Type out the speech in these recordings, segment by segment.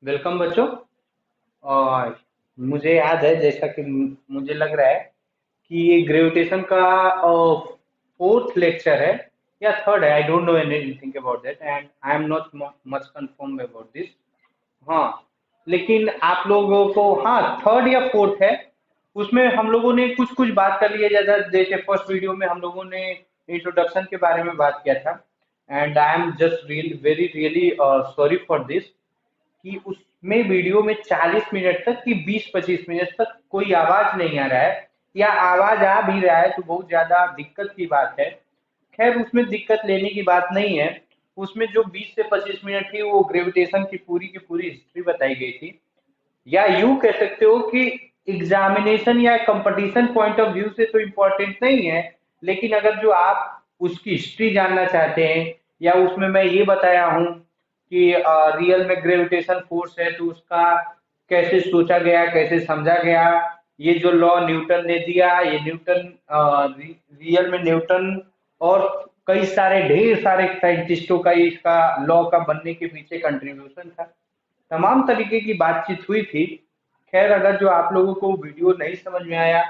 Welcome बच्चों। और मुझे याद है, जैसा कि मुझे लग रहा है कि ये ग्रेविटेशन का फोर्थ लेक्चर है या थर्ड है। I don't know anything about that and I am not much confirm about this. हाँ, लेकिन आप लोगों को, हाँ, थर्ड या फोर्थ है। उसमें हम लोगों ने कुछ कुछ बात कर लिया, जैसा जैसे फर्स्ट वीडियो में हम लोगों ने इंट्रोडक्शन के बारे में बात किया था। And I am just very really sorry for this कि उसमें वीडियो में 40 मिनट तक कि 20-25 मिनट तक कोई आवाज नहीं आ रहा है, या आवाज आ भी रहा है तो बहुत ज्यादा दिक्कत की बात है। खैर, उसमें दिक्कत लेने की बात नहीं है। उसमें जो 20 से 25 मिनट थी वो ग्रेविटेशन की पूरी हिस्ट्री बताई गई थी। या यूं कह सकते हो कि एग्जामिनेशन या कंपटीशन पॉइंट ऑफ व्यू से तो इम्पोर्टेंट नहीं है, लेकिन अगर जो आप उसकी हिस्ट्री जानना चाहते हैं, या उसमें मैं ये बताया हूँ कि रियल में ग्रेविटेशन फोर्स है तो उसका कैसे सोचा गया, कैसे समझा गया। ये जो लॉ न्यूटन ने दिया, ये न्यूटन रियल में न्यूटन और कई सारे ढेर सारे साइंटिस्टों का इसका लॉ का बनने के पीछे कंट्रीब्यूशन था। तमाम तरीके की बातचीत हुई थी। खैर, अगर जो आप लोगों को वीडियो नहीं समझ में आया,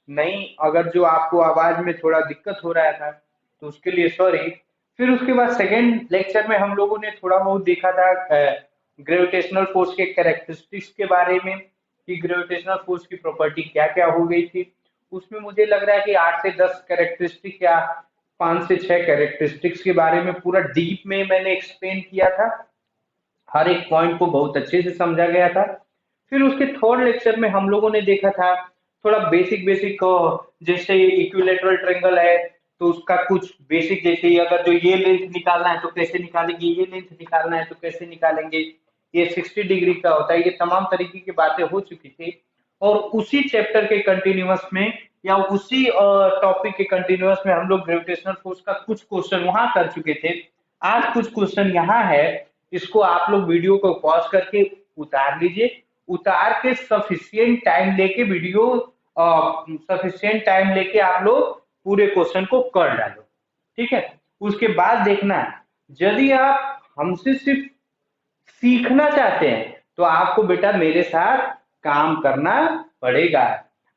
नहीं, अगर जो आपको आवाज में थोड़ा दिक्कत हो रहा था तो उसके लिए सॉरी। फिर उसके बाद सेकेंड लेक्चर में हम लोगों ने थोड़ा बहुत देखा था ग्रेविटेशनल फोर्स के कैरेक्टरिस्टिक्स के बारे में, कि ग्रेविटेशनल फोर्स की प्रॉपर्टी क्या क्या हो गई थी। उसमें मुझे लग रहा है कि 8 से 10 कैरेक्टरिस्टिक या 5 से 6 कैरेक्टरिस्टिक्स के बारे में पूरा डीप में मैंने एक्सप्लेन किया था। हर एक पॉइंट को बहुत अच्छे से समझा गया था। फिर उसके थर्ड लेक्चर में हम लोगों ने देखा था थोड़ा बेसिक बेसिक, जैसे इक्विलेटरल ट्रायंगल है तो उसका कुछ बेसिक, जैसे अगर जो ये लेंथ निकालना है तो कैसे निकालेंगे, ये लेंथ निकालना है तो कैसे निकालेंगे, ये 60 डिग्री का होता है। ये तमाम तरीके की बातें हो चुकी थी। और उसी चैप्टर के कंटिन्यूअस में या उसी टॉपिक के कंटिन्यूअस में हम लोग ग्रेविटेशनल फोर्स का कुछ क्वेश्चन वहां कर चुके थे। आज कुछ क्वेश्चन यहाँ है। इसको आप लोग वीडियो को पॉज करके उतार लीजिए। उतार के सफिशियंट टाइम लेके वीडियो, सफिशियंट टाइम लेके आप लोग पूरे क्वेश्चन को कर डालो। ठीक है, उसके बाद देखना, यदि आप हमसे सिर्फ सीखना चाहते हैं तो आपको बेटा मेरे साथ काम करना पड़ेगा।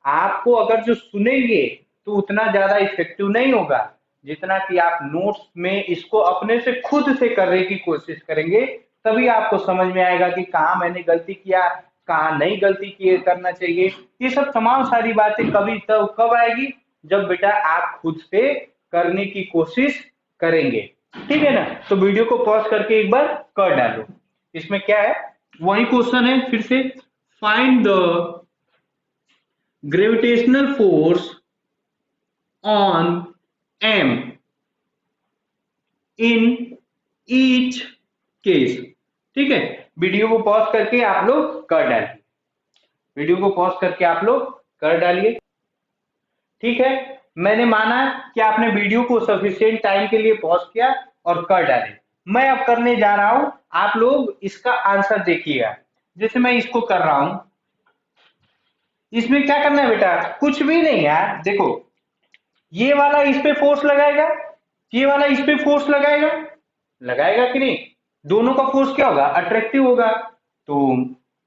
आपको अगर जो सुनेंगे तो उतना ज्यादा इफेक्टिव नहीं होगा जितना कि आप नोट्स में इसको अपने से खुद से करने की कोशिश करेंगे। तभी आपको समझ में आएगा कि कहाँ मैंने गलती किया, कहाँ नहीं गलती किए करना चाहिए। ये सब तमाम सारी बातें कभी तब कब आएगी, जब बेटा आप खुद से करने की कोशिश करेंगे। ठीक है ना? तो वीडियो को पॉज करके एक बार कर डालो। इसमें क्या है, वही क्वेश्चन है फिर से। Find the gravitational force on M in each case. ठीक है, वीडियो को पॉज करके आप लोग कर डालिए। वीडियो को पॉज करके आप लोग कर डालिए। ठीक है, मैंने माना कि आपने वीडियो को सफिशिएंट टाइम के लिए पॉज किया और कर डाले। मैं अब करने जा रहा हूं, आप लोग इसका आंसर देखिएगा। जैसे मैं इसको कर रहा हूं, इसमें क्या करना है बेटा, कुछ भी नहीं यार। देखो, ये वाला इस पे फोर्स लगाएगा, ये वाला इस पे फोर्स लगाएगा, लगाएगा कि नहीं? दोनों का फोर्स क्या होगा, अट्रैक्टिव होगा। तो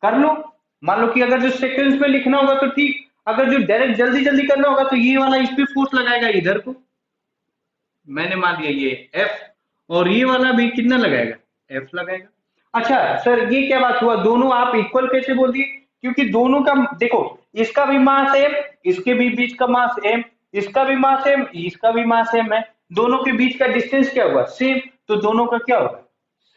कर लो। मान लो कि अगर जो सेकंड्स में लिखना होगा तो ठीक, अगर जो डायरेक्ट जल्दी जल्दी करना होगा तो ये वाला इस पे फोर्स लगाएगा इधर को। मैंने मान लिया ये एफ, और ये वाला भी कितना लगाएगा, एफ लगाएगा। अच्छा सर, ये क्या बात हुआ, दोनों आप इक्वल कैसे बोल दिए? क्योंकि दोनों का देखो, इसका भी मास एम, इसके भी बीच का मास एम, इसका भी मास एम, इसका भी मास एम है। दोनों के बीच का डिस्टेंस क्या होगा, सेम। तो दोनों का क्या होगा,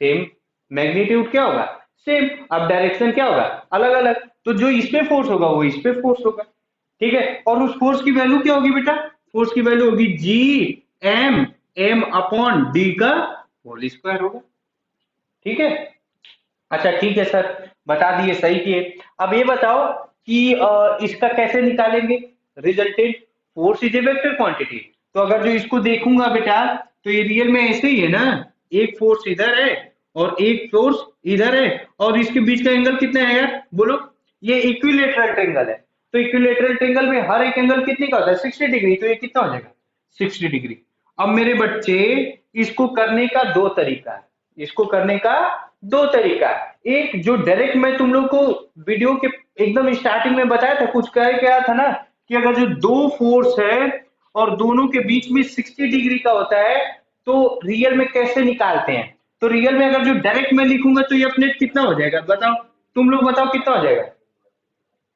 सेम। मैग्नीट्यूड क्या होगा, सेम। अब डायरेक्शन क्या होगा, अलग अलग। तो जो इस पे फोर्स होगा वो इस पे फोर्स होगा। ठीक है, और उस फोर्स की वैल्यू क्या होगी बेटा, फोर्स की वैल्यू होगी G M, M upon D का होल स्क्वायर होगा। ठीक है। अच्छा ठीक है सर, बता दिए, सही किए। अब ये बताओ कि इसका कैसे निकालेंगे resultant. Force is a vector quantity. तो अगर जो इसको देखूंगा बेटा, तो ये रियल में ऐसे ही है ना, एक फोर्स इधर है और एक फोर्स इधर है, और इसके बीच का एंगल कितना है यार, बोलो। ये इक्विलेटरल ट्रायंगल है। तो इक्विलेटरल ट्रायंगल में हर एक एंगल कितने का होता है, 60 डिग्री। तो ये कितना हो जाएगा, 60 डिग्री। अब मेरे बच्चे, इसको करने का दो तरीका है, इसको करने का दो तरीका है। एक जो डायरेक्ट मैं तुम लोग को वीडियो के एकदम स्टार्टिंग में बताया था, कुछ कह क्या था ना, कि अगर जो दो फोर्स है और दोनों के बीच में 60 डिग्री का होता है तो रियल में कैसे निकालते हैं। तो रियल में अगर जो डायरेक्ट मैं लिखूंगा तो ये अपने कितना हो जाएगा, बताओ, तुम लोग बताओ कितना हो जाएगा,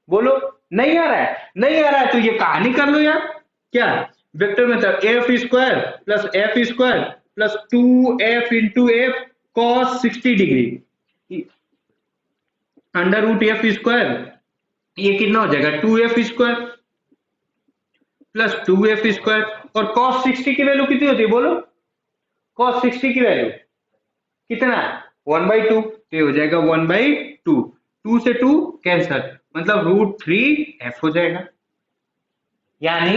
बोलो। नहीं आ रहा है, नहीं आ रहा है तो ये कहानी कर लो यार। क्या, vector method, F square plus F square plus 2f into F cos 60 degree under root F square, ये कितना हो जाएगा 2f² प्लस 2f² और cos 60 की वैल्यू कितनी होती है बोलो, cos 60 की वैल्यू कितना, 1/2, तो ये हो जाएगा 1/2, 2 से 2 कैंसल, मतलब √3f हो जाएगा। यानी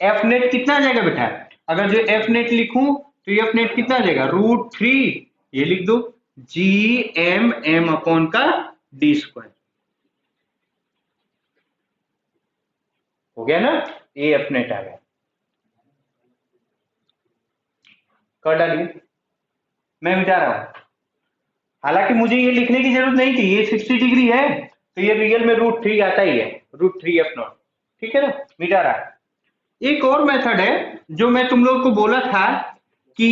एफ नेट कितना आ जाएगा बेटा, अगर जो एफ नेट लिखूं तो एफ नेट कितना आ जाएगा √3, ये लिख दो, GM/m का d², हो गया ना, ये एफ नेट आ गया, कर डालिए, मैं मिटा रहा हूं। हालांकि मुझे ये लिखने की जरूरत नहीं थी, ये 60 डिग्री है तो ये रियल में √3 आता ही है, √3f0, ठीक है ना, मिटा रहा है। एक और मेथड है जो मैं तुम लोग को बोला था कि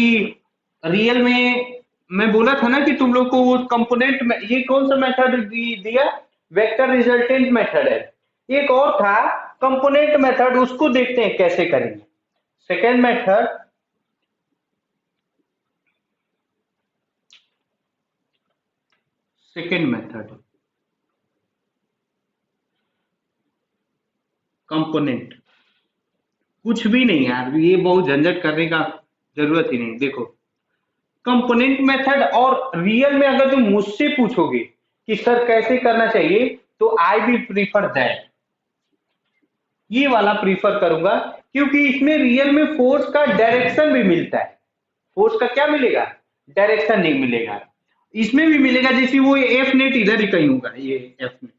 रियल में, मैं बोला था ना कि तुम लोग को वो कंपोनेंट में, ये कौन सा मेथड दिया, वेक्टर रिजल्टेंट मेथड है। एक और था कंपोनेंट मेथड, उसको देखते हैं कैसे करेंगे। Second method, second method component, कुछ भी नहीं यार, ये बहुत झंझट करने का जरूरत ही नहीं। देखो कंपोनेंट मेथड, और रियल में अगर तुम मुझसे पूछोगे कि सर कैसे करना चाहिए, तो आई भी प्रीफर दैट, ये वाला प्रीफर करूंगा, क्योंकि इसमें रियल में फोर्स का डायरेक्शन भी मिलता है। फोर्स का क्या मिलेगा, डायरेक्शन नहीं मिलेगा, इसमें भी मिलेगा, जैसे वो एफ नेट इधर ही कहीं होगा, ये एफ नेट,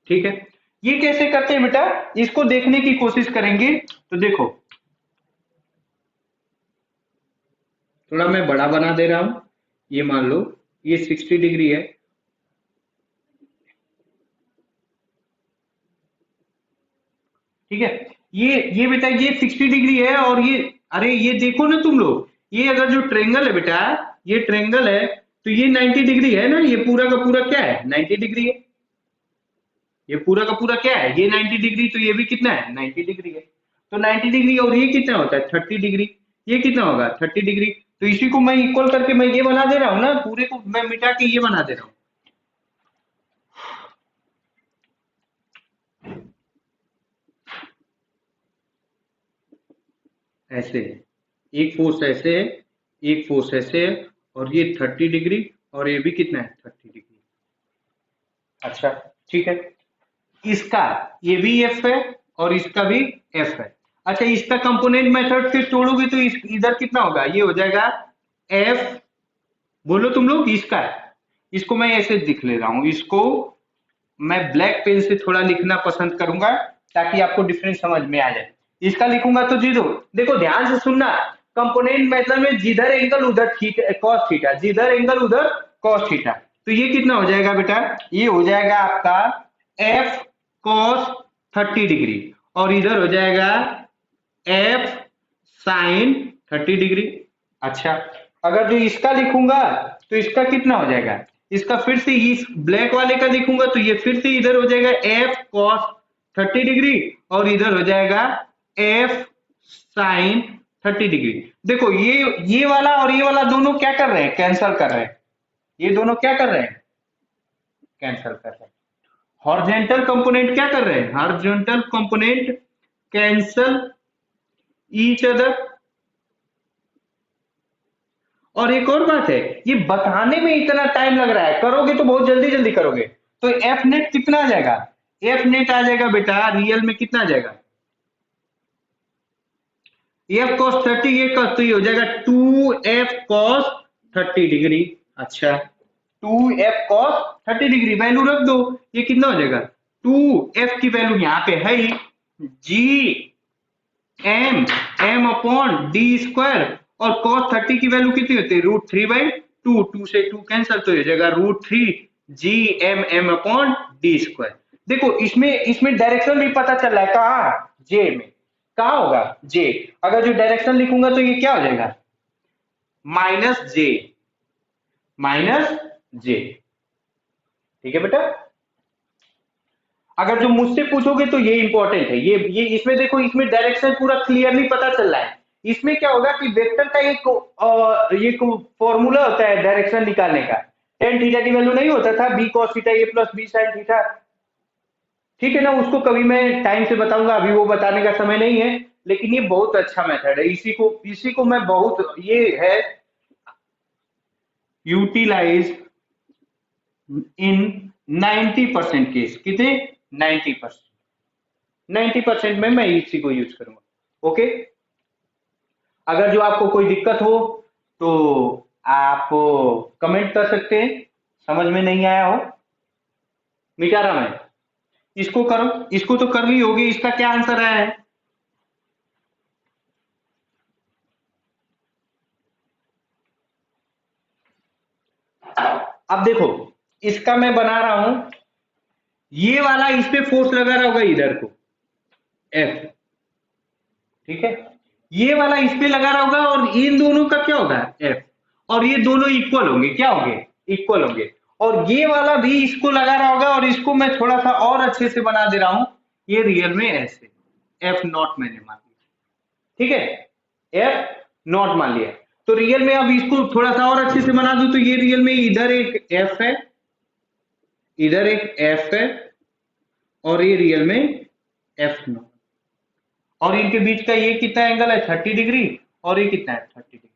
ठीक है। ये कैसे करते हैं बेटा, इसको देखने की कोशिश करेंगे। तो देखो थोड़ा मैं बड़ा बना दे रहा हूं, ये मान लो ये 60 डिग्री है, ठीक है, ये बेटा ये 60 डिग्री है, और ये, अरे ये देखो ना तुम लोग, ये अगर जो ट्रेंगल है बेटा, ये ट्रेंगल है तो ये 90 डिग्री है ना, ये पूरा का पूरा क्या है 90 डिग्री है, ये पूरा का पूरा क्या है, ये 90 डिग्री, तो ये भी कितना है 90 डिग्री है। तो 90 डिग्री और ये कितना होता है 30 डिग्री, ये कितना होगा 30 डिग्री, तो इसी को मैं इक्वल करके मैं ये बना दे रहा हूँ ना, पूरे को मैं मिटा के ये बना दे रहा हूँ, ऐसे है, एक फोर्स ऐसे है, एक फोर्स ऐसे है, और ये 30 डिग्री, और ये भी कितना है 30 डिग्री। अच्छा ठीक है, इसका ये भी एफ है और इसका भी एफ है। अच्छा इसका कंपोनेंट मेथड से तोड़ोगे तो इधर कितना होगा, ये हो जाएगा एफ, बोलो तुम लोग, इसका है, इसको मैं ऐसे लिख ले रहा हूं, इसको मैं ब्लैक पेन से थोड़ा लिखना पसंद करूंगा ताकि आपको डिफरेंस समझ में आ जाए। इसका लिखूंगा तो जीरो, देखो ध्यान से सुनना, कंपोनेंट मेथड में जिधर एंगल उधर थीटा कॉस थीटा, जिधर एंगल उधर कॉस थीटा, तो ये कितना हो जाएगा बेटा, ये हो जाएगा आपका एफ कॉस 30 डिग्री, और इधर हो जाएगा एफ साइन 30 डिग्री। अच्छा अगर जो इसका लिखूंगा तो इसका कितना हो जाएगा, इसका फिर से इस ब्लैक वाले का लिखूंगा तो ये फिर से इधर हो जाएगा एफ कॉस 30 डिग्री, और इधर हो जाएगा एफ साइन 30 डिग्री। देखो ये वाला और ये वाला दोनों क्या कर रहे हैं, कैंसल कर रहे हैं, ये दोनों क्या कर रहे हैं, कैंसल कर रहे हैं। हॉरिजॉन्टल कंपोनेंट क्या कर रहे हैं, horizontal component cancel each other. और एक और बात है, ये बताने में इतना टाइम लग रहा है, करोगे तो बहुत जल्दी जल्दी करोगे, तो एफ नेट कितना आ जाएगा, एफ नेट आ जाएगा बेटा रियल में कितना आ जाएगा, एफ कॉस 30, ये कॉस, तो ये हो जाएगा 2f कॉस 30 डिग्री। अच्छा 2f कॉस 30 डिग्री वैल्यू रख दो, ये कितना हो जाएगा, 2f की वैल्यू यहाँ पे है ही, जी एम, m/d², और cos 30 की वैल्यू कितनी होती है √3/2, टू से टू कैंसल, तो ये जाएगा √3 GMM/d²। देखो इसमें इसमें डायरेक्शन भी पता चल रहा है, कहाँ जे में, कहाँ होगा जे, अगर जो डायरेक्शन लिखूंगा तो ये क्या हो जाएगा, -j, -j। ठीक है बेटा, अगर जो मुझसे पूछोगे तो ये इंपॉर्टेंट है, ये इसमें देखो, इसमें डायरेक्शन पूरा क्लियरली पता चल रहा है। इसमें क्या होगा कि वेक्टर का एक ये फॉर्मूला होता है डायरेक्शन निकालने का, tan थीटा की वैल्यू नहीं होता था b cos theta a + b sin theta, ठीक है ना, उसको कभी मैं टाइम से बताऊंगा, अभी वो बताने का समय नहीं है, लेकिन ये बहुत अच्छा मेथड है, इसी को मैं बहुत, ये है यूटिलाइज इन 90% केस, कितने 90%, 90% में मैं इसी को यूज करूंगा। ओके, अगर जो आपको कोई दिक्कत हो तो आप कमेंट कर सकते हैं, समझ में नहीं आया हो, मिटा रहा मैं, इसको करो, इसको तो कर ली होगी, इसका क्या आंसर आया है, अब देखो इसका मैं बना रहा हूं, ये वाला इस पे फोर्स लगा रहा होगा इधर को F, ठीक है, ये वाला इस पे लगा रहा होगा और इन दोनों का क्या होगा F, और ये दोनों इक्वल होंगे, क्या होंगे, इक्वल होंगे, और ये वाला भी इसको लगा रहा होगा, और इसको मैं थोड़ा सा और अच्छे से बना दे रहा हूं, ये रियल में ऐसे F0 मैंने मान लिया, ठीक है, F0 मान लिया, तो रियल में अब इसको थोड़ा सा और अच्छे से बना दूं, तो ये रियल में इधर एक F है, इधर एक F है, और ये रियल में F0, और इनके बीच का ये कितना एंगल है 30 डिग्री, और ये कितना है 30 डिग्री।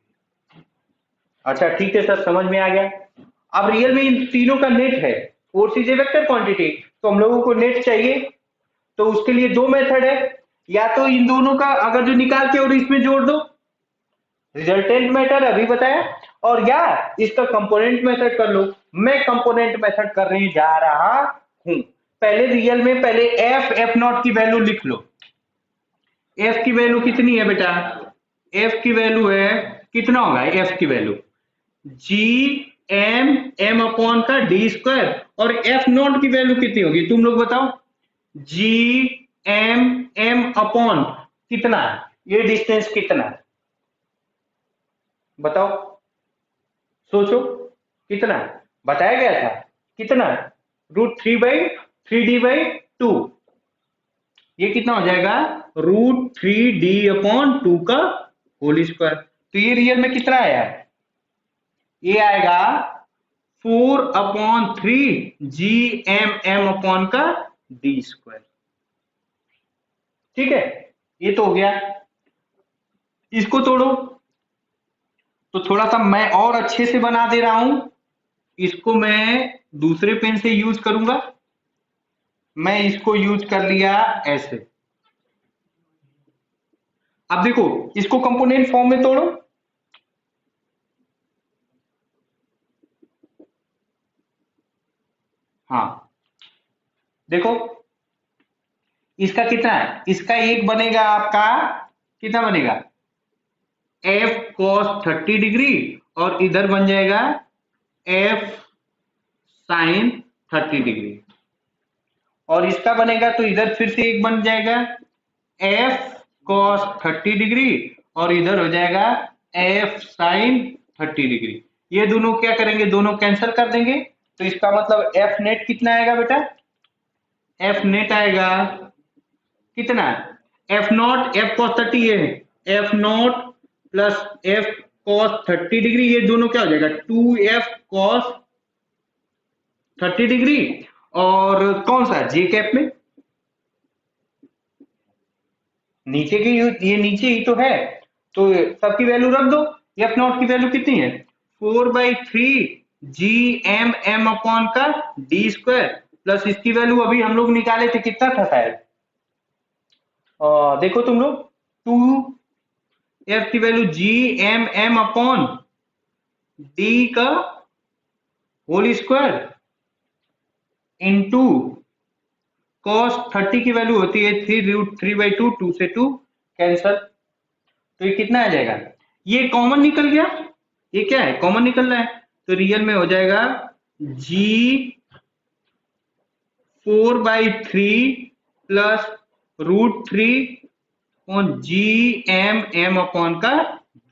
अच्छा ठीक है सर, समझ में आ गया। अब रियल में इन तीनों का नेट है, force is a vector quantity, तो हम लोगों को नेट चाहिए, तो उसके लिए दो मेथड है, या तो इन दोनों का अगर जो निकाल के और इसमें जोड़ दो, रिजल्टेंट मेथड अभी बताया, और या इसका कंपोनेंट मेथड कर लो, मैं कंपोनेंट मेथड करने जा रहा हूं। पहले रियल में पहले F0 की वैल्यू लिख लो, F की वैल्यू कितनी है बेटा, F की वैल्यू है, कितना होगा F की वैल्यू, GMM/d², और F0 की वैल्यू कितनी होगी तुम लोग बताओ, GMM/ कितना, ये डिस्टेंस कितना है बताओ, सोचो कितना बताया गया था, कितना, √3/3d/2, ये कितना हो जाएगा, √3d/2 का होल स्क्वायर, तो ये रियल में कितना आया, ये आएगा 4/3 GMM/ का d², ठीक है, ये तो हो गया, इसको तोड़ो, तो थोड़ा सा मैं और अच्छे से बना दे रहा हूं, इसको मैं दूसरे पेन से यूज करूंगा, मैं इसको यूज कर लिया ऐसे, अब देखो इसको कंपोनेंट फॉर्म में तोड़ो, हाँ देखो इसका कितना है, इसका एक बनेगा आपका, कितना बनेगा F cos 30 डिग्री, और इधर बन जाएगा F sin 30 डिग्री, और इसका बनेगा तो इधर फिर से एक बन जाएगा F cos 30 डिग्री, और इधर हो जाएगा F sin 30 डिग्री, ये दोनों क्या करेंगे, दोनों कैंसिल कर देंगे, तो इसका मतलब F नेट कितना आएगा बेटा, F नेट आएगा कितना, F0 F cos 30 है, F0 plus F cos 30 degree, ये दोनों क्या हो जाएगा 2F cos 30 डिग्री, और कौन सा जे कैप में, नीचे की, ये नीचे ही तो है, तो सबकी वैल्यू रख दो, F0 की वैल्यू कितनी है 4/3 GMM/ का d², प्लस इसकी वैल्यू अभी हम लोग निकाले थे, कितना था शायद, देखो तुम लोग 2F की वैल्यू GMM/ d का होल स्क्वायर इंटू cos 30 की वैल्यू होती है 3√3/2, 2 से 2 कैंसल, तो ये कितना आ जाएगा, ये कॉमन निकल गया, ये क्या है कॉमन निकल रहा है, तो रियल में हो जाएगा G4/3 प्लस √3 और GM अपॉन का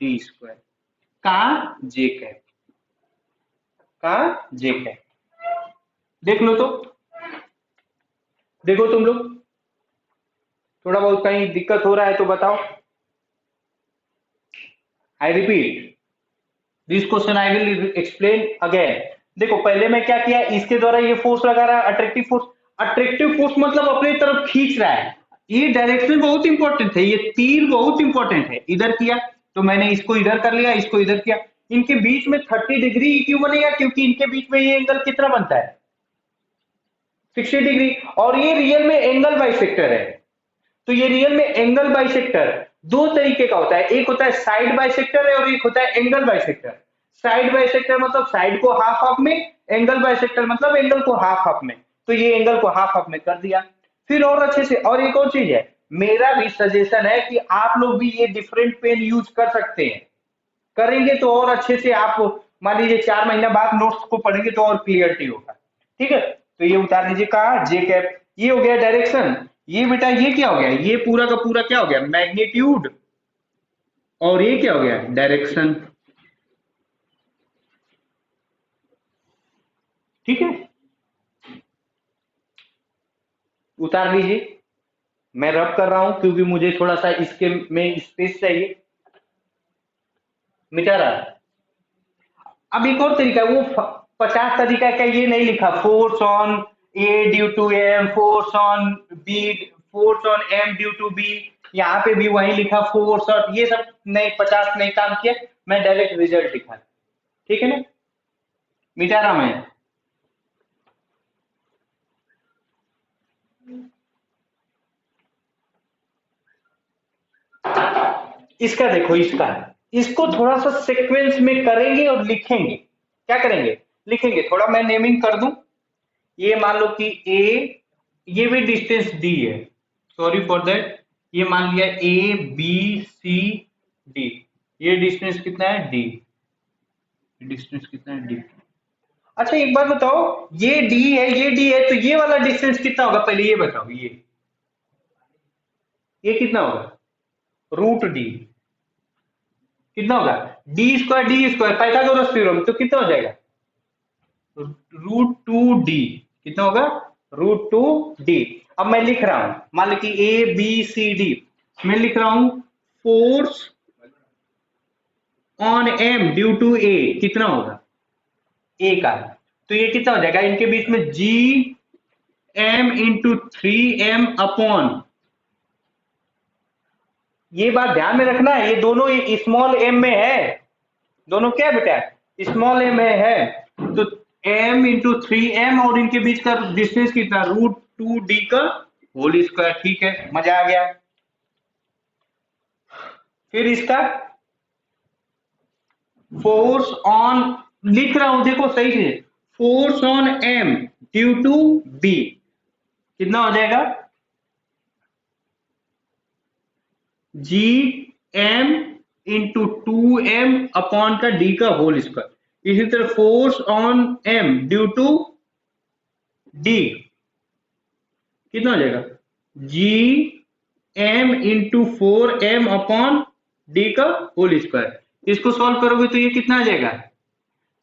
D² का जे कैप देख लो। तो देखो तुम लोग, थोड़ा बहुत कहीं दिक्कत हो रहा है तो बताओ। I repeat this question, I will explain again. देखो पहले मैं क्या किया, इसके द्वारा ये फोर्स लगा रहा है, अट्रैक्टिव फोर्स। अट्रैक्टिव फोर्स मतलब अपनी तरफ खींच रहा है। ये डायरेक्शन बहुत इंपॉर्टेंट है, ये तीर बहुत इंपॉर्टेंट है। इधर किया तो मैंने इसको इधर कर लिया, इसको इधर किया, इनके बीच में 30 डिग्री क्यों बनेगा, क्योंकि इनके बीच में ये एंगल कितना बनता है 60 डिग्री। और ये रियल में एंगल बाइसेक्टर है। तो ये रियल में एंगल बाइसेक्टर दो तरीके का होता है, एक होता है साइड बाइसेक्टर है और एक होता है एंगल बाइसेक्टर। साइड बाइसेक्टर मतलब साइड को हाफ हाफ में, एंगल बाइसेक्टर मतलब एंगल को हाफ हाफ में। तो ये एंगल को हाफ हाफ में कर दिया। फिर और अच्छे से, और एक और चीज है, मेरा भी सजेशन है कि आप लोग भी ये डिफरेंट पेन यूज कर सकते हैं। करेंगे तो और अच्छे से आप मान लीजिए 4 महीना बाद नोट्स को पढ़ेंगे तो और क्लियरिटी होगा। ठीक है, तो ये उतार लीजिए कहा जे कैप। ये हो गया डायरेक्शन। ये बेटा ये क्या हो गया, ये पूरा का पूरा क्या हो गया मैग्नीट्यूड, और ये क्या हो गया डायरेक्शन। ठीक है, उतार लीजिए। मैं रब कर रहा हूं क्योंकि मुझे थोड़ा सा इसके में स्पेस चाहिए। मिटा रहा है। अब एक और तरीका है, वो 50 तरीका का ये नहीं लिखा, force on A due to M, force on B, force on M due to B. यहाँ पे भी वही लिखा फोर्स, और ये सब नहीं, 50 नहीं काम किया, मैं डायरेक्ट रिजल्ट लिखा। ठीक है ना, मिटा रहा मैं। इसका देखो, इसको थोड़ा सा सीक्वेंस में करेंगे और लिखेंगे। क्या करेंगे, लिखेंगे। थोड़ा मैं नेमिंग कर दूं। ये मान लो कि ए, ये भी डिस्टेंस डी है, सॉरी फॉर दैट। ये मान लिया ए बी सी डी, ये डिस्टेंस कितना है डी, डिस्टेंस कितना है डी। अच्छा एक बात बताओ, ये डी है, ये डी है, तो ये वाला डिस्टेंस कितना होगा पहले ये बताओ। ये कितना होगा, √d कितना होगा, डी स्क्वायर पाइथागोरस थ्योरम, तो कितना हो जाएगा √2d। कितना होगा √2d। अब मैं लिख रहा हूं, मान लो कि ए बी सी डी, मैं लिख रहा हूं force on M due to A कितना होगा ए का। तो ये कितना हो जाएगा, इनके बीच में GM × 3m अपॉन, ये बात ध्यान में रखना है, ये दोनों स्मॉल एम में है। दोनों क्या बेटा स्मॉल एम में है। तो m × 3m और इनके बीच का डिस्टेंस कितना √2d का होल स्क्वायर। ठीक है, मजा आ गया। फिर इसका फोर्स ऑन, लिख रहा हूं देखो सही से, force on m due to b कितना हो जाएगा GM × 2m अपॉन का d का होल स्क्वायर। इसी तरह force on m due to d कितना हो जाएगा GM × 4m अपॉन d का होल स्क्वायर। इसको सॉल्व करोगे तो ये कितना आ जाएगा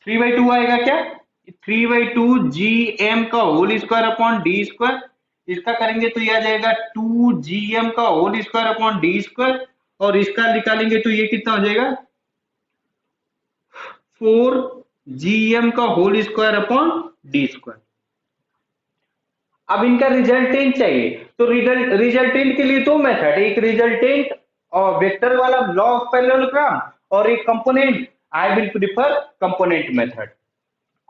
3/2 आएगा क्या, 3/2 GM का होल स्क्वायर अपॉन d²। इसका करेंगे तो ये आ जाएगा 2GM का होल स्क्वायर अपॉन d², और इसका निकालेंगे तो ये कितना हो जाएगा 4GM का होल स्क्वायर अपॉन d²। अब इनका रिजल्टेंट चाहिए, तो रिजल्टेंट के लिए दो मेथड, एक रिजल्टेंट और वेक्टर वाला लॉ ऑफ पैरेललोग्राम, और एक component. I will prefer component method.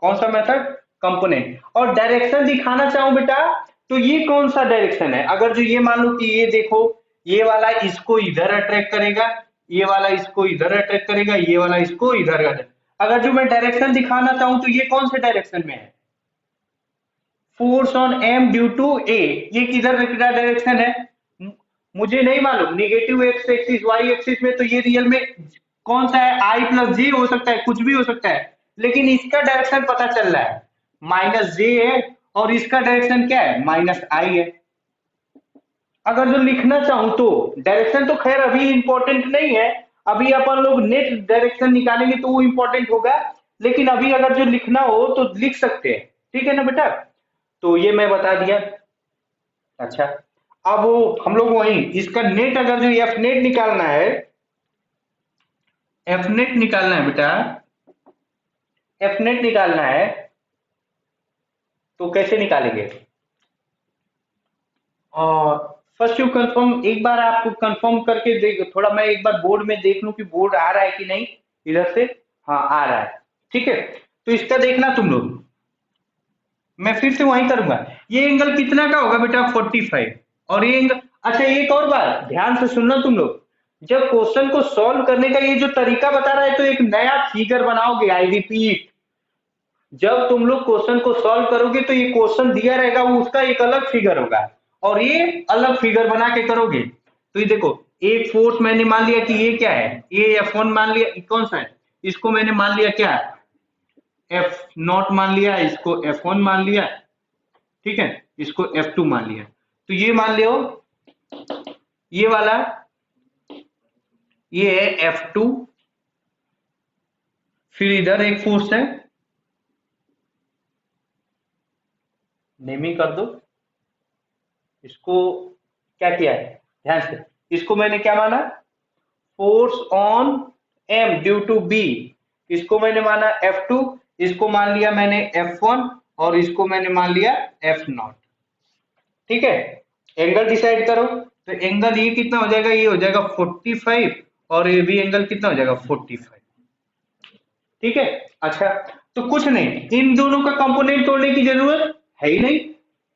कौन सा मेथड, कंपोनेंट। और डायरेक्शन दिखाना चाहूं बेटा, तो ये कौन सा डायरेक्शन है, अगर जो ये मान लो कि ये देखो, ये वाला इसको इधर अट्रैक्ट करेगा, ये वाला इसको इधर अट्रैक्ट करेगा, ये वाला इसको इधर अट्रैक्ट। अगर जो मैं डायरेक्शन दिखाना चाहूं तो ये कौन से डायरेक्शन में है, force on M due to A. ये किधर का डायरेक्शन है मुझे नहीं मालूम, negative X axis Y axis में, तो ये रियल में कौन सा है, I + J हो सकता है, कुछ भी हो सकता है। लेकिन इसका डायरेक्शन पता चल रहा है माइनस जे है, और इसका डायरेक्शन क्या है माइनस आई है। अगर जो लिखना चाहूं तो डायरेक्शन तो खैर अभी इंपॉर्टेंट नहीं है, अभी अपन लोग नेट डायरेक्शन निकालेंगे तो वो इंपॉर्टेंट होगा, लेकिन अभी अगर जो लिखना हो तो लिख सकते हैं, ठीक है ना बेटा। तो ये मैं बता दिया। अच्छा, अब वो हम लोग वही इसका नेट, अगर जो एफ नेट निकालना है, एफ नेट निकालना है बेटा, एफ नेट निकालना है तो कैसे निकालेंगे। और फर्स्ट यू कंफर्म, एक बार आप कंफर्म करके देख, थोड़ा मैं एक बार बोर्ड में देख लूं कि बोर्ड आ रहा है कि नहीं इधर से। हाँ आ रहा है, ठीक है। तो इसका देखना तुम लोग, मैं फिर से वही करूंगा। ये एंगल कितना का होगा बेटा 45, और ये एंगल, अच्छा एक और बात ध्यान से सुनना तुम लोग, जब क्वेश्चन को सॉल्व करने का ये जो तरीका बता रहा है तो एक नया फिगर बनाओगे, आई रिपीट, जब तुम लोग क्वेश्चन को सॉल्व करोगे तो ये क्वेश्चन दिया रहेगा वो उसका एक अलग फिगर होगा, और ये अलग फिगर बना के करोगे। तो ये देखो, एक फोर्स मैंने मान लिया कि ये क्या है, ये F1 मान लिया, कौन सा है, इसको मैंने मान लिया क्या, F0 मान लिया, इसको F1 मान लिया, ठीक है, इसको F2 मान लिया। तो ये मान लियो, ये वाला ये है F2, फिर इधर एक फोर्स है, नेमिंग कर दो इसको, क्या किया है ध्यान से, इसको मैंने क्या माना, force on M due to B, इसको मैंने माना F2, इसको मान लिया मैंने F1, और इसको मैंने मान लिया F0, ठीक है। एंगल डिसाइड करो, तो एंगल ये कितना हो जाएगा, ये हो जाएगा 45, और ये भी एंगल कितना हो जाएगा 45, ठीक है। अच्छा, तो कुछ नहीं, इन दोनों का कंपोनेंट तोड़ने की जरूरत है ही नहीं,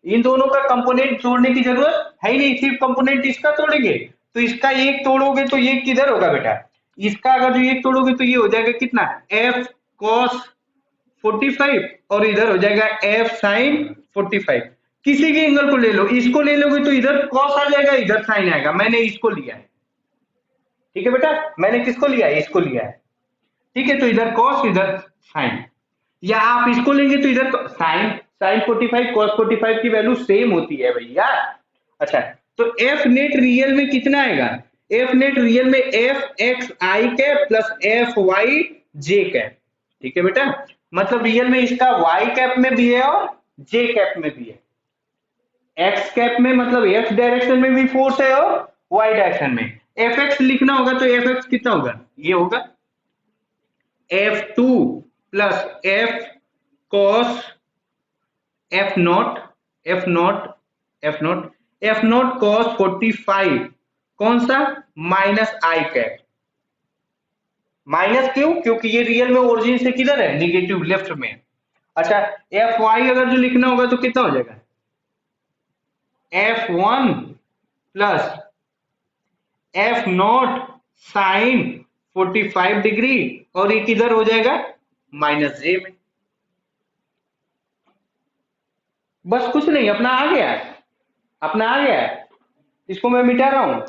इन दोनों का कंपोनेंट तोड़ने की जरूरत है ही नहीं, सिर्फ कंपोनेंट इसका तोड़ेंगे, तो इसका एक तोड़ोगे तो ये किधर होगा बेटा, इसका अगर जो एक तोड़ोगे तो ये हो जाएगा कितना, एफ कॉस 45, और इधर हो जाएगा एफ साइन 45। किसी भी एंगल को ले लो, इसको ले लोगे तो इधर कॉस आ जाएगा, इधर साइन आएगा, मैंने इसको लिया है, ठीक है बेटा, मैंने किसको लिया है, इसको लिया है, ठीक है। तो इधर कॉस इधर साइन, या आप इसको लेंगे तो इधर साइन साइन 45 कॉस 45 की वैल्यू सेम होती है भैया। अच्छा, तो एफ नेट रियल में कितना आएगा, एफ नेट रियल में एफ एक्स आई कैप प्लस एफ वाई जे कैप, ठीक है बेटा, मतलब रियल में इसका वाई कैप में भी है और जे कैप में भी है। एक्स कैप में मतलब एक्स डायरेक्शन में भी फोर्स है और वाई डायरेक्शन में, एफ एक्स लिखना होगा तो एफ एक्स कितना होगा, ये होगा F2 plus F cos F0, F0, F0, F0 cos 45, कौन सा, माइनस आई कैप, माइनस क्यों, क्योंकि ये रियल में ओरिजिन से किधर है, निगेटिव लेफ्ट में। अच्छा, एफ वाई अगर जो लिखना होगा तो कितना हो जाएगा, F1 plus F0 sine 45 degree, और ये किधर हो जाएगा माइनस जे में। बस कुछ नहीं, अपना आ गया, अपना आ गया, इसको मैं मिटा रहा हूं,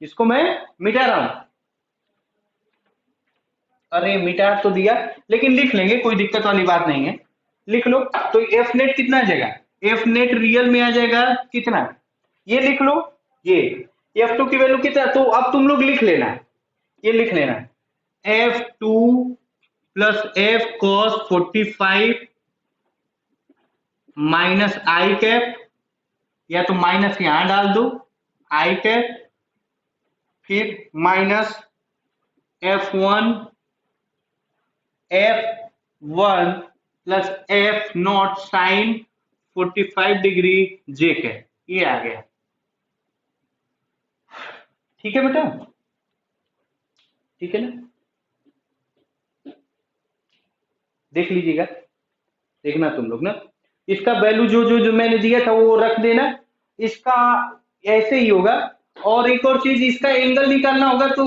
इसको मैं मिटा रहा हूं, अरे मिटा तो दिया, लेकिन लिख लेंगे, कोई दिक्कत वाली बात नहीं है, लिख लो। तो एफ नेट कितना आ जाएगा, एफ नेट रियल में आ जाएगा कितना, ये लिख लो, ये F2 की वैल्यू कितना, तो अब तुम लोग लिख लेना, ये लिख लेना, F2 plus F cos 45 minus i cap, या तो माइनस यहां डाल दो आई कैप, फिर minus F1 F1 plus F0 sine 45 degree j के, ये आ गया, ठीक है बेटा, ठीक है ना, देख लीजिएगा, देखना तुम लोग ना, इसका वैल्यू जो मैंने दिया था वो रख देना, इसका ऐसे ही होगा। और एक और चीज, इसका एंगल निकालना होगा तो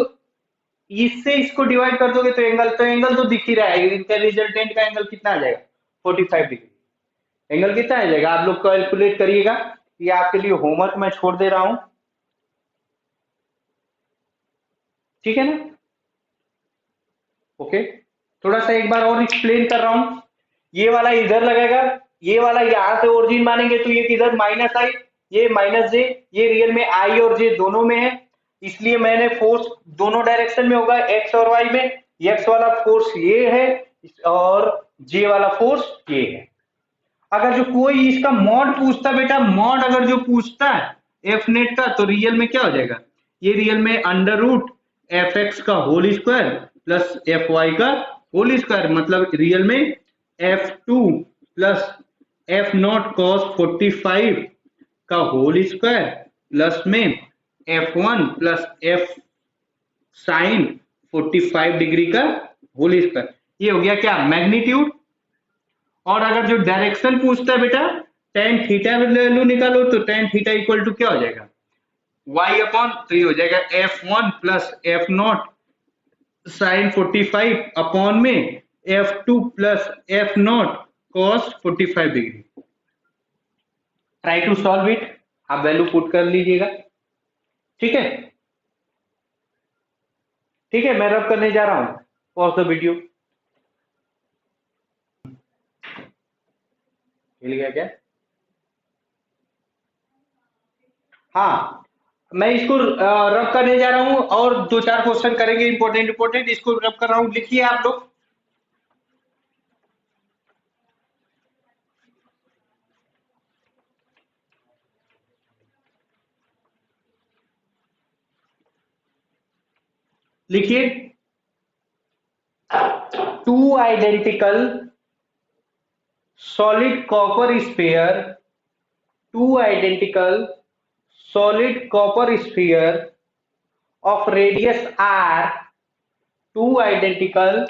इससे इसको डिवाइड कर दोगे तो एंगल तो दिख ही रहा है, इनका रिजल्टेंट का एंगल कितना आ जाएगा 45 डिग्री, एंगल कितना आ जाएगा, आप लोग कैलकुलेट करिएगा, ये आपके लिए होमवर्क मैं छोड़ दे रहा हूं, ठीक है ना, ओके। थोड़ा सा एक बार और एक्सप्लेन कर रहा हूं। ये वाला इधर लगेगा, ये वाला यहां से ओरिजिन मानेंगे तो ये किधर माइनस आई, ये माइनस जे, ये रियल में आई और जे दोनों में है, इसलिए मैंने फोर्स दोनों डायरेक्शन में होगा, एक्स और वाई में। एक्स वाला फोर्स ये है और जे वाला फोर्स ये है। अगर जो कोई इसका मॉड पूछता बेटा, मॉड अगर जो पूछता है एफ नेट का, तो रियल में क्या हो जाएगा, ये रियल में अंडर रूट एफ एक्स का whole square plus F Y का होल स्क्वायर, मतलब रियल में F two plus F not cos 45 का होल स्क्वायर प्लस में F one plus F sine 45 degree का होल स्क्वायर। ये हो गया क्या, मैग्नीट्यूड। और अगर जो डायरेक्शन पूछता है बेटा, टेन थीटा वैल्यू निकालो, तो टेन थीटा इक्वल टू क्या हो जाएगा, y अपॉन, तो ये हो जाएगा F one plus F naught sine 45 upon में F two plus F not cos 45 degree. Try to solve it, आप वैल्यू पुट कर लीजिएगा। ठीक है, ठीक है, मैं रब करने जा रहा हूं, पॉज द वीडियो। मिल गया क्या? हाँ, मैं इसको रब करने जा रहा हूँ और दो चार क्वेश्चन करेंगे इंपॉर्टेंट इंपॉर्टेंट, इसको रब कर रहा हूँ, लिखिए आप लोग। लिखिए, two identical solid copper sphere, two identical solid copper sphere of radius r, two identical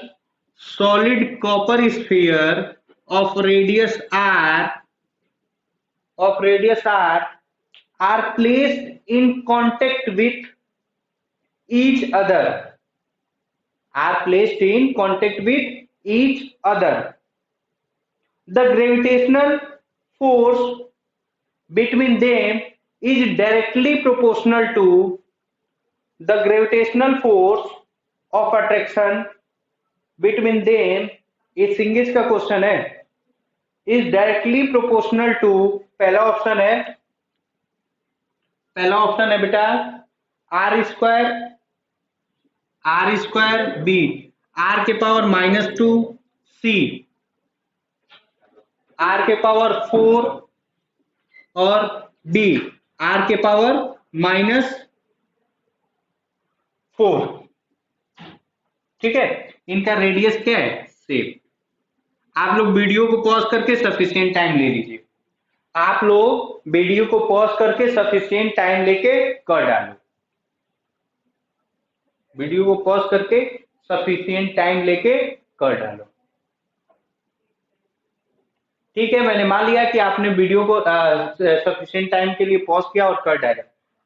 solid copper sphere of radius r, are placed in contact with each other, are placed in contact with each other. The gravitational force between them is directly proportional to the gravitational force of attraction between them, ये सिंगिस का question है, is directly proportional to, पहला option है, पहला option है बेटा are square B, are के power -2 C, are के पावर 4 और डी आर के पावर -4। ठीक है, इनका रेडियस क्या है, सेम। आप लोग वीडियो को पॉज करके सफिशिएंट टाइम ले लीजिए, आप लोग वीडियो को पॉज करके सफिशिएंट टाइम लेके कर डालो, वीडियो को पॉज करके सफिशिएंट टाइम लेके कर डालो। ठीक है, मैंने मान लिया कि आपने वीडियो को सफिशिएंट टाइम के लिए पॉज किया और कर डाला।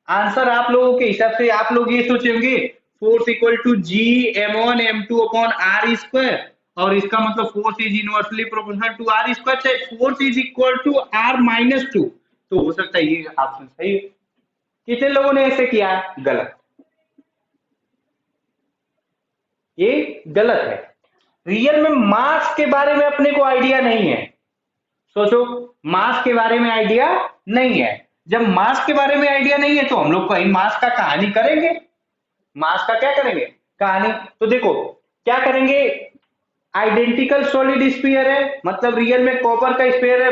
आंसर आप लोगों के हिसाब से आप लोग ये सोचेंगे force equal to G m1 m2 upon are square, और इसका मतलब force is inversely proportional to r square से force is equal to r -2, तो हो सकता है ये ऑप्शन सही है। कितने लोगों ने ऐसे किया, गलत, ये गलत है। रियल में मास के बारे में अपने को आइडिया नहीं है, सोचो, मास के बारे में आइडिया नहीं है। जब मास के बारे में आइडिया नहीं है तो हम लोग कहीं मास का कहानी करेंगे, मास का क्या करेंगे, कहानी। तो देखो क्या करेंगे, आइडेंटिकल सॉलिड स्फीयर है, मतलब रियल में कॉपर का स्फीयर है,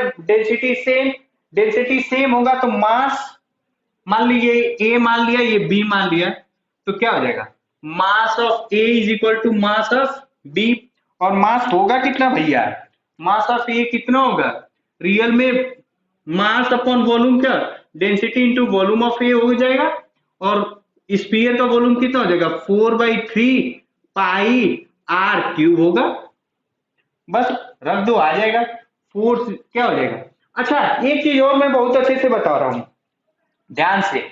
डेंसिटी सेम होगा तो मास, मान लीजिए ए मान लिया, ये बी मान लिया, तो क्या हो जाएगा, mass of A is equal to mass of B. और मास होगा कितना भैया, मास ऑफ ए कितना होगा, रियल में मास अपॉन वॉल्यूम, क्या डेंसिटी इंटू वॉल्यूम ऑफ ए हो जाएगा, और स्फीयर का वॉल्यूम कितना हो जाएगा 4/3 पाई आर क्यूब होगा, बस रख दो, आ जाएगा फोर्स क्या हो जाएगा। अच्छा, एक चीज और मैं बहुत अच्छे से बता रहा हूं, ध्यान से,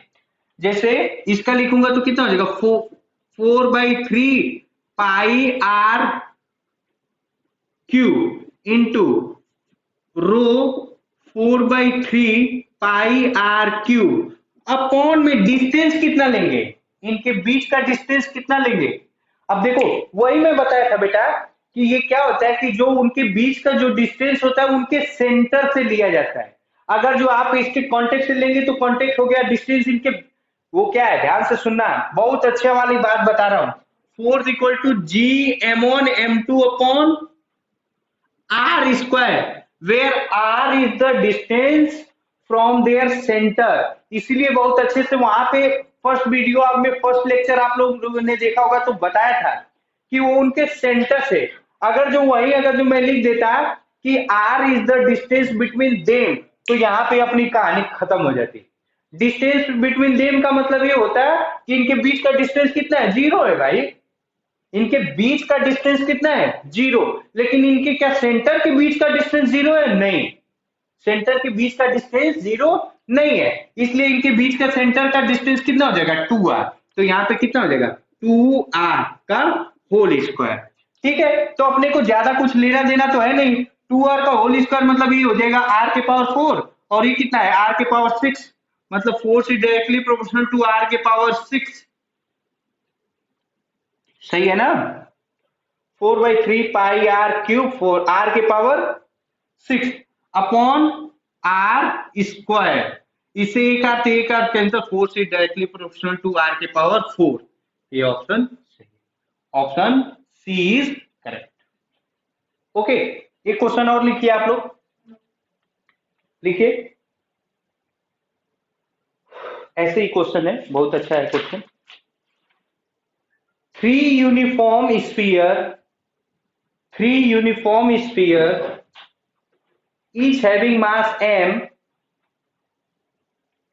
जैसे इसका लिखूंगा तो कितना हो जाएगा 4/3 pi r cube into rho 4/3 pi r cube upon में डिस्टेंस कितना लेंगे, इनके बीच का डिस्टेंस कितना लेंगे। अब देखो वही मैं बताया था बेटा कि ये क्या होता है कि जो उनके बीच का जो डिस्टेंस होता है उनके सेंटर से लिया जाता है। अगर जो आप इसके कॉन्टेक्ट से लेंगे तो कॉन्टेक्ट हो गया डिस्टेंस इनके, वो क्या है, ध्यान से सुनना, बहुत अच्छे वाली बात बता रहा हूं। Force equal to G m1 m2 upon are square, where R is the distance from their centre. इसलिए बहुत अच्छे से वहां पे फर्स्ट वीडियो आप में फर्स्ट लेक्चर आप लोगों ने देखा होगा तो बताया था कि वो उनके सेंटर से, अगर जो वही अगर जो मैं लिख देता कि R is the distance between them, तो यहाँ पे अपनी कहानी खत्म हो जाती। डिस्टेंस बिटवीन देम का मतलब ये होता है कि इनके बीच का डिस्टेंस कितना है, 0 है भाई। इनके बीच का डिस्टेंस कितना है, 0। लेकिन इनके क्या सेंटर के बीच का डिस्टेंस 0 है, नहीं। सेंटर के बीच का डिस्टेंस 0 नहीं है, इसलिए इनके बीच का सेंटर का डिस्टेंस कितना हो जाएगा, 2r। तो यहाँ पे कितना हो जाएगा, 2r का होल स्क्वायर। ठीक है, तो अपने को ज्यादा कुछ लेना देना तो है नहीं। 2r का होल स्क्वायर मतलब ये हो जाएगा r के पावर 4, और ये कितना है, r के पावर 6, मतलब 4 से डायरेक्टली प्रोपोर्शनल टू r के पावर 6। सही है ना। 4/3 पाई r क्यूब, 4 r के पावर 6 अपॉन आर स्क्वायर। इसे एक आर कैंसर, 4 से डायरेक्टली प्रोपोर्शनल टू r के पावर 4। ये ऑप्शन सही, option C is correct. Okay, एक क्वेश्चन और लिखिए आप लोग, लिखिए। ऐसे ही क्वेश्चन है, बहुत अच्छा है question. 3 uniform sphere each having mass m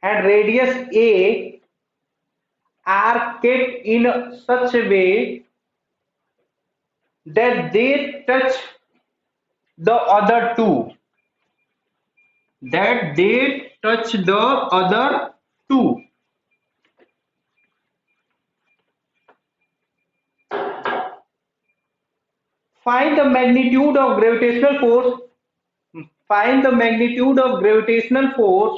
and radius a are kept in such a way that they touch the other two, find the magnitude of gravitational force,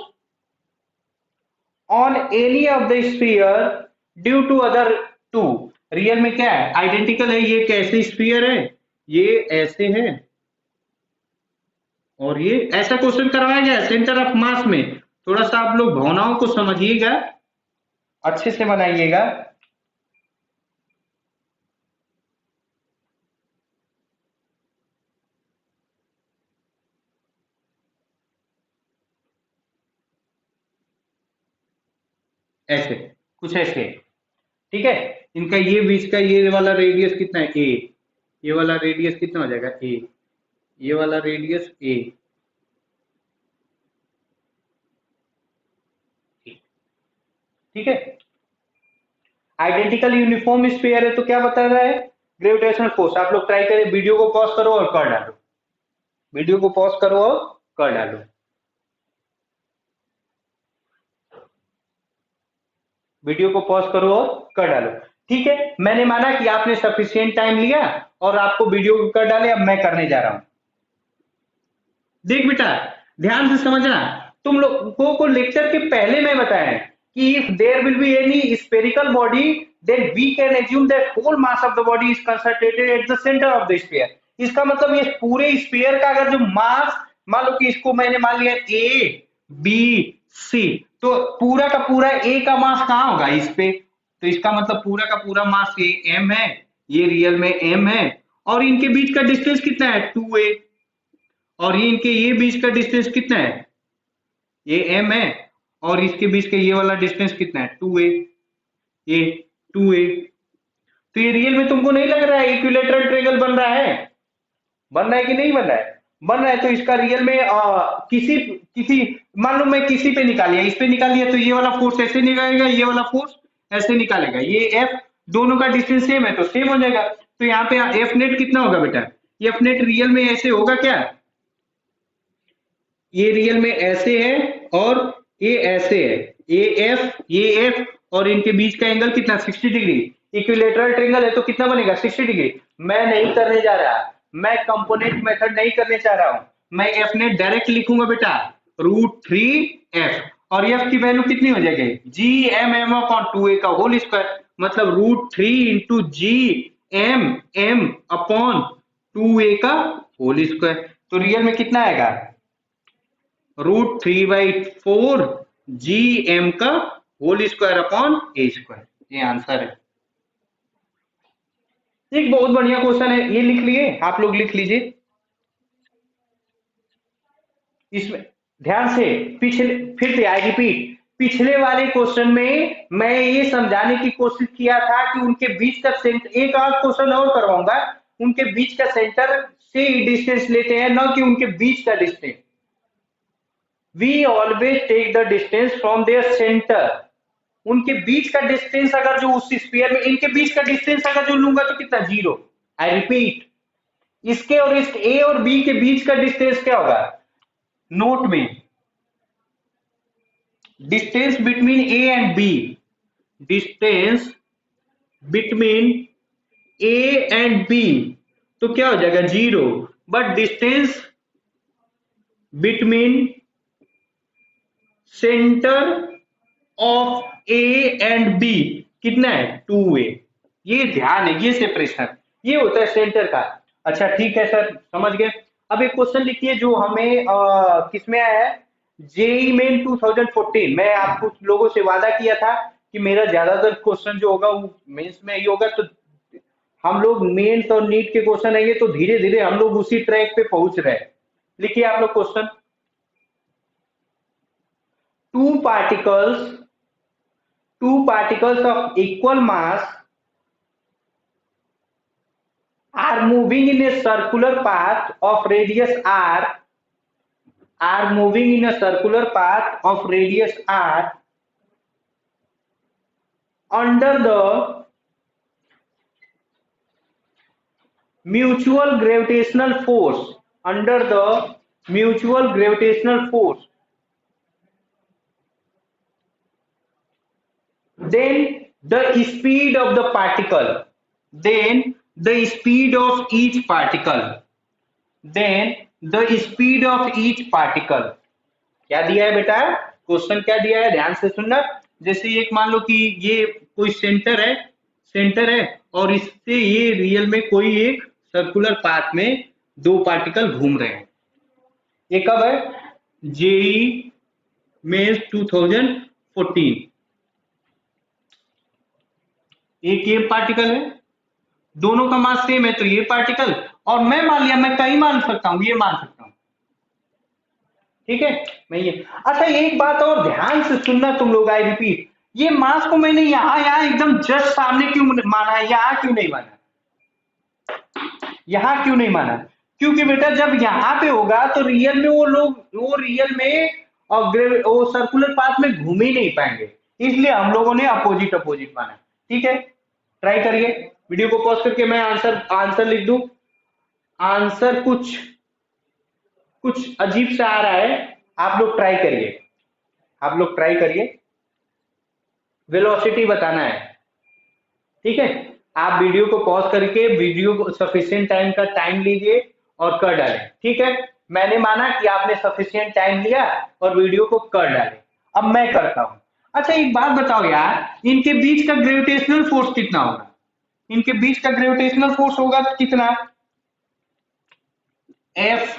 on any of the sphere due to other two। Real में क्या है, identical है, ये कैसे sphere है, ये ऐसे है, और ये ऐसा क्वेश्चन करवाया गया सेंटर ऑफ मास में। थोड़ा सा आप लोग भावनाओं को समझिएगा, अच्छे से बनाइएगा। ऐसे कुछ ऐसे, ठीक है। इनका ये बीच का ये वाला रेडियस कितना है, ए। ये वाला रेडियस कितना हो जाएगा, ए। ये वाला रेडियस ए। ठीक है, आइडेंटिकल यूनिफॉर्म स्फीयर है तो क्या बता रहा है, ग्रेविटेशनल फोर्स। आप लोग ट्राई करें, वीडियो को पॉज करो और कर डालो, वीडियो को पॉज करो और कर डालो। वीडियो को पॉज करो और कर डालो। ठीक है, मैंने माना कि आपने सफिशिएंट टाइम लिया और आपको वीडियो को कर डाले, अब मैं करने जा रहा हूं। देख बेटा, ध्यान से समझना, तुम लोगों को लेक्चर के पहले मैं बताया कि if there will be any spherical body then we can assume that whole mass of the body is concentrated at the centre of the sphere. इसका मतलब ये पूरे स्फीयर का अगर जो मास, मान लो कि इसको मैंने मान लिया ए बी सी, तो पूरा का पूरा ए का मास कहां होगा, इस पे। तो इसका मतलब पूरा का पूरा मास ये एम है, ये रियल में एम है, और इनके बीच का डिस्टेंस कितना है, 2a। और ये इनके ये बीच का डिस्टेंस कितना है, ये m है, और इसके बीच का ये वाला डिस्टेंस कितना है, 2a। ये 2a, तो ये रियल में तुमको नहीं लग रहा है इक्विलेटरल ट्रायंगल बन रहा है, बन रहा है कि नहीं बन रहा है, बन रहा है। तो इसका रियल में किसी किसी मान लो मैं किसी पे निकालिया, इस पे निकालिए, तो ये वाला फोर्स ऐसे निकालेगा, ये वाला फोर्स ऐसे निकालेगा, ये एफ दोनों का डिस्टेंस सेम है तो सेम हो जाएगा। तो यहाँ पे एफ नेट कितना होगा बेटा, ये एफ नेट रियल में ऐसे होगा क्या, ये रियल में ऐसे है और ये ऐसे है, ये एफ और इनके बीच का एंगल कितना, 60 डिग्री। इक्विलेटरल ट्रायंगल है तो कितना बनेगा, 60 डिग्री। मैं नहीं करने जा रहा, मैं कंपोनेंट मेथड नहीं करने चाह रहा हूं, मैं एफ नेट डायरेक्ट लिखूंगा बेटा, √3f, और एफ की वैल्यू कितनी हो जाएगी, जी एम एम अपॉन 2a का होल स्क्वायर, मतलब √3 into G M M upon 2a का होल स्क्वायर, तो रियल में कितना आएगा, √3/4 gm का होल स्क्वायर अपॉन ए स्क्वायर। ये आंसर है। एक बहुत बढ़िया क्वेश्चन है, ये लिख लिए आप लोग, लिख लीजिए इसमें ध्यान से। पिछले, फिर से आई रिपीट, पिछले वाले क्वेश्चन में मैं ये समझाने की कोशिश किया था कि उनके बीच का सेंटर, एक आध क्वेश्चन और करवाऊंगा, उनके बीच का सेंटर से डिस्टेंस लेते हैं, न कि उनके बीच का distance. We always take the distance from their centre. उनके बीच का डिस्टेंस अगर जो उस स्फीयर में, इनके बीच का डिस्टेंस अगर जो लूंगा तो कितना, 0। आई रिपीट, इसके और इस ए और बी के बीच का डिस्टेंस क्या होगा, नोट में distance between A and B, distance between A and B, तो क्या हो जाएगा 0। But distance between centre of A and B कितना है, 2a। ये ध्यान है, ये सेपरेशन, ये होता है सेंटर का। अच्छा ठीक है सर, समझ गए। अब एक क्वेश्चन लिखिए जो हमें किसमें आया है, जेई मेन 2014। मैं आपको लोगों से वादा किया था कि मेरा ज्यादातर क्वेश्चन जो होगा वो मेंस में ही होगा, तो हम लोग मेंस और नीट के क्वेश्चन आएंगे तो धीरे धीरे हम लोग उसी ट्रैक पे पहुंच रहे हैं। लिखिए आप लोग question, two particles two particles of equal mass are moving in a circular path of radius r, are moving in a circular path of radius r under the mutual gravitational force, under the mutual gravitational force, then the speed of the particle, then the speed of each particle, then the speed of each particle। क्या दिया है बेटा, question क्या दिया है, ध्यान से सुनना। जैसे एक मान लो कि ये कोई सेंटर है, सेंटर है, और इससे ये रियल में कोई एक सर्कुलर पाथ में दो पार्टिकल घूम रहे हैं। ये कब है, जेई मेंस 2014। एक ये पार्टिकल है, दोनों का मास सेम है, तो ये पार्टिकल, और मैं मान लिया, मैं कहीं मान सकता हूं, ये मान सकता हूं, ठीक है। मैं ये, अच्छा एक बात और ध्यान से सुनना तुम लोग, आई रिपीट, ये मास को मैंने यहां यहां एकदम जस्ट सामने क्यों माना है, यहां क्यों नहीं माना, यहां क्यों नहीं माना, क्योंकि बेटा जब यहां पे होगा तो रियल में वो लोग, वो रियल में और वो सर्कुलर पाथ में घूम ही नहीं पाएंगे, इसलिए हम लोगों ने अपोजिट अपोजिट माना। ठीक है, ट्राई करिए, वीडियो को पॉज करके मैं आंसर आंसर लिख दूं। आंसर कुछ कुछ अजीब सा आ रहा है, आप लोग ट्राई करिए, आप लोग ट्राई करिए, वेलोसिटी बताना है, ठीक है। आप वीडियो को पॉज करके वीडियो को सफिशिएंट टाइम का टाइम लीजिए और कर डालें, ठीक है। मैंने माना कि आपने सफिशिएंट टाइम लिया और वीडियो को कर डाले, अब मैं करता हूं। अच्छा एक बात बताओ यार, इनके बीच का ग्रेविटेशनल फोर्स कितना होगा, इनके बीच का ग्रेविटेशनल फोर्स होगा कितना, एफ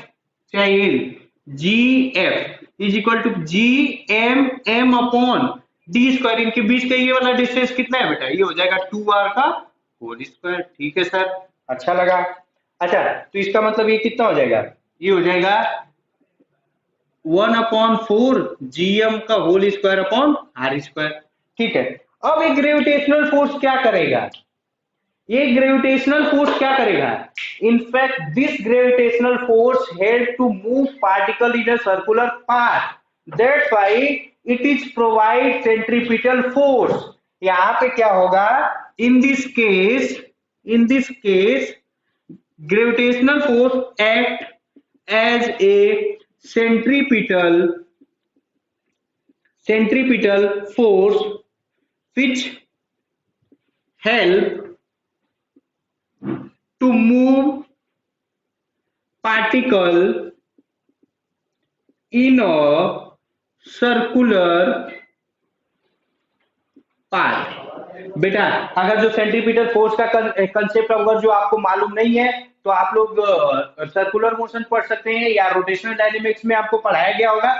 चाहिए, G F is equal to G M M upon D square. इनके बीच का ये वाला डिस्टेंस कितना है बेटा, ये हो जाएगा 2r का होल स्क्वायर। ठीक है सर, अच्छा लगा। अच्छा तो इसका मतलब ये कितना हो जाएगा, ये हो जाएगा 1/4 जीएम का whole square upon are square. ठीक है, अब एक ग्रेविटेशनल फोर्स क्या करेगा, ये ग्रेविटेशनल फोर्स क्या करेगा, in fact this gravitational force help to move particle in a circular path, that's why it is provide centripetal force. यहां पे क्या होगा, in this case, in this case gravitational force act as a centripetal force which help to move particle in a circular path। बेटा अगर जो centripetal force का concept अगर जो आपको मालूम नहीं है तो आप लोग सर्कुलर मोशन पढ़ सकते हैं या रोटेशनल डायनेमिक्स में आपको पढ़ाया गया होगा।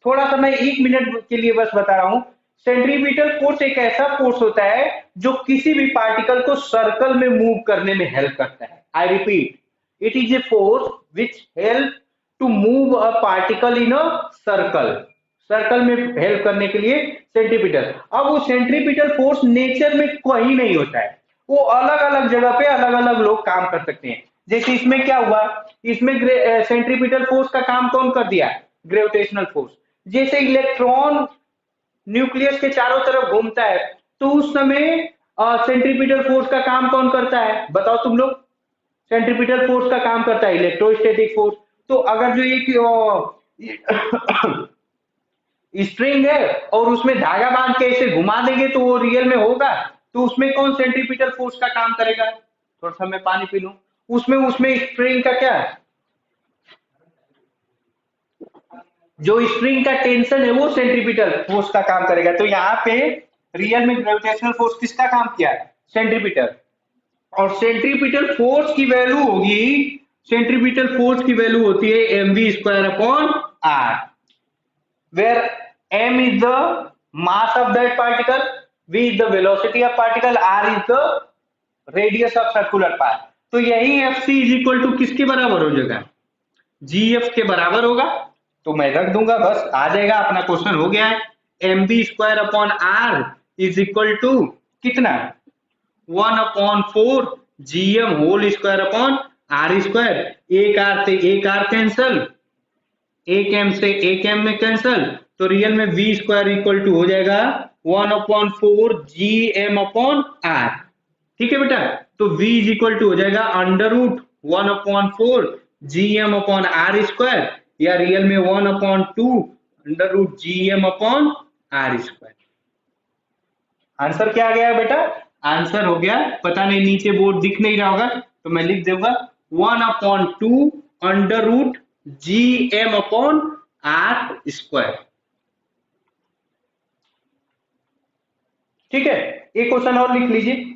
थोड़ा सा मैं 1 मिनट के लिए बस बता रहा हूँ। सेंट्रीपिटल फोर्स एक ऐसा फोर्स होता है जो किसी भी पार्टिकल को सर्कल में मूव करने में हेल्प करता है। I repeat, it is a force which help to move a particle in a circle. Circle में हेल्प करने के लिए सेंट्रीपिटल। अब वो सेंट्रीपिटल फोर्स नेचर में कहीं नहीं होता है, वो अलग अलग जगह पे अलग अलग लोग काम कर सकते हैं। जैसे इसमें क्या हुआ, इसमें सेंट्रीपिटल फोर्स का काम कौन कर दिया, ग्रेविटेशनल फोर्स। जैसे इलेक्ट्रॉन न्यूक्लियस के चारों तरफ घूमता है तो उस समय सेंट्रीपिटल फोर्स का काम कौन करता है, बताओ तुम लोग। सेंट्रीपिटल फोर्स का काम करता है इलेक्ट्रोस्टैटिक फोर्स। तो अगर जो एक स्ट्रिंग है और उसमें धागा बांध के ऐसे घुमा देंगे तो वो रियल में होगा, तो उसमें कौन सेंट्रीपिटल फोर्स का काम करेगा। थोड़ा सा मैं पानी पी लूं। उसमें उसमें स्ट्रिंग का क्या है, जो स्ट्रिंग का टेंशन है वो सेंट्रीपिटल फोर्स का काम करेगा। तो यहाँ पे रियल में ग्रेविटेशनल फोर्स किसका काम किया, सेंट्रीपिटल। और सेंट्रीपिटल फोर्स की वैल्यू होगी, सेंट्रीपिटल फोर्स की वैल्यू होती है mv² / r, where m is the mass of that particle, v is the velocity of particle, r is the radius of circular path। तो यही F C is equal to किसके बराबर हो जाएगा, जी F के बराबर होगा। तो मैं रख दूंगा, बस आ जाएगा, अपना क्वेश्चन हो गया है। mv²/r इज इक्वल टू कितना, 1/4 gm whole square upon are square. एक आर से एक आर कैंसल, एक एम से एक एम में कैंसल, तो रियल में v² इक्वल टू हो जाएगा 1/4 gm/r। ठीक है बेटा, तो v इज इक्वल टू हो जाएगा √1/4 gm/r², या रियल में 1/2 √gm/r²। आंसर क्या आ गया बेटा, आंसर हो गया, पता नहीं नीचे बोर्ड दिख नहीं रहा होगा तो मैं लिख दूंगा 1/2 √gm/r²। ठीक है, एक क्वेश्चन और लिख लीजिए।